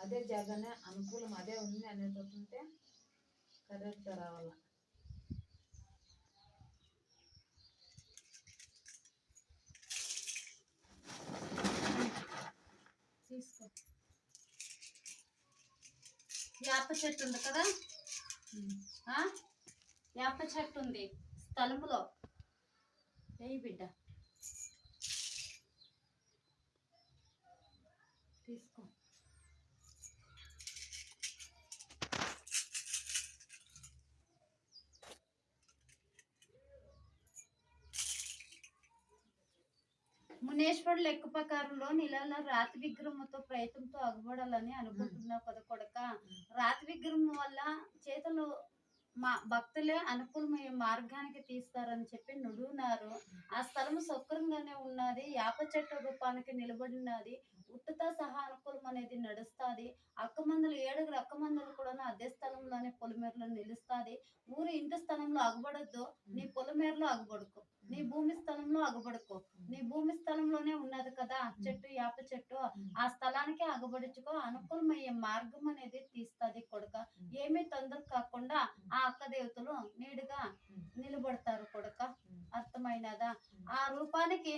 అదే జగనే అనుకూలం అదే ఉంది అనేటట్టుంటే కరెక్ట్గా రావాల. తీసుకో. వేప చెట్టు ఉంది కదా, వేప చెట్టు ఉంది స్థలములో, వేయి బిడ్డ తీసుకో. మునేశ్వరుడు లెక్క ప్రకారంలో నీళ్ళ రాతి విగ్రహంతో ప్రయత్నంతో అగబడాలని అనుకుంటున్నావు కదా కొడక. రాతి విగ్రహం వల్ల చేతులు మా భక్తులే అనుకూలమయ్యే మార్గానికి తీస్తారని చెప్పి నుడున్నారు. ఆ స్థలం సౌకర్యంగానే ఉన్నది. యాప చెట్టు రూపానికి నిలబడినది. ఉట్టుతో సహా అనుకూలం అనేది నడుస్తుంది. అక్కమందులు 7 అక్కమందులు కూడా అదే స్థలంలోనే పొలిమేరలో నిలుస్తుంది. ఊరు ఇంటి స్థలంలో అగబడద్దు, నీ పొలిమేరలో అగబడుకో, నీ భూమి స్థలంలో అగబడుకో. నీ భూమి స్థలంలోనే ఉన్నది కదా చెట్టు, యాప చెట్టు, ఆ స్థలానికి అగబడుచుకో. అనుకూలమయ్యే మార్గం అనేది తీస్తుంది కొడుక. ఏమీ తొందర కాకుండా ఆ అక్క దేవతలు నీడుగా నిలబడతారు కొడుక. అర్థమైనదా? ఆ రూపానికి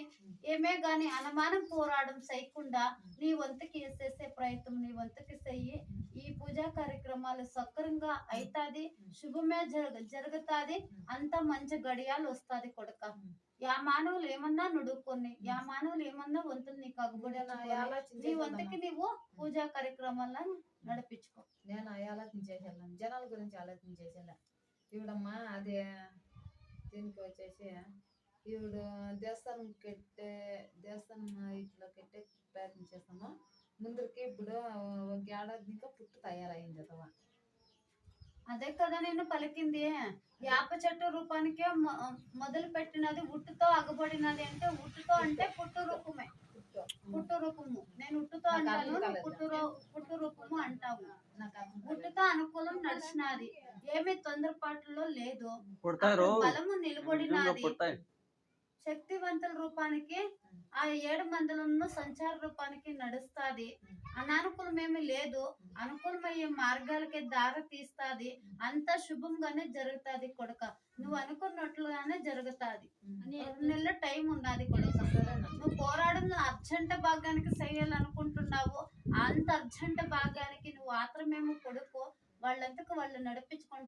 ఏమే గాని అనుమానం పోరాడం చేయకుండా నీ వంతుకి చేసే ప్రయత్నం నీ వంతుకి చెయ్యి. ఈ పూజా కార్యక్రమాలు సక్రంగా అవుతాది, శుభమే జరుగుతాది. అంత మంచి గడియాలు వస్తుంది కొడుక. యా మానవులు ఏమన్నా నుడుకొని, యా మానవులు ఏమన్నా వంతులు నీకు అగుబడి నీ వంతుకి నీవు పూజా కార్యక్రమాలను నడిపించుకో. నేను ఆలోచించేసాను, జనాల గురించి ఆలోచించేసాను. ఇవిడమ్మా అది దీనికి వచ్చేసి ఈవిడు దేవస్థానం ఇట్లా కట్టే ప్రయత్నం చేస్తాము. ముందరికి ఇప్పుడు ఒక ఏడాది ఇంకా పుట్టు తయారైంది కదా. అదే కదా నేను పలికింది. యాప చెట్టు రూపానికే మొదలు పెట్టినది, ఉట్టుతో అగబడినది. అంటే ఉట్టుతో అంటే పుట్టు రూపమే, పుట్టు రూపము. నేను ఉట్టుతో అంటాను, పుట్టు రూపము అంటాము. ఉట్టుతో అనుకూలం నడిచినది, ఏమి తొందరపాటులో లేదు. బలము నిలబడినది. శక్తివంతుల రూపానికి ఆ 7 మందులను సంచార రూపానికి నడుస్తుంది. అనానుకూలమేమి లేదు, అనుకూలమయ్యే మార్గాలకే దారి తీస్తుంది. అంతా శుభంగానే జరుగుతుంది కొడుక. నువ్వు అనుకున్నట్లుగానే జరుగుతుంది. 2 నెలల టైం ఉన్నది కొడుక. నువ్వు పోరాడుతున్న అర్జెంట్ భాగానికి చేయాలనుకుంటున్నావు. అంత అర్జెంట్ భాగానికి నువ్వు ఆత్రమేమో కొడుకు. వాళ్ళంతకు వాళ్ళు నడిపించుకొని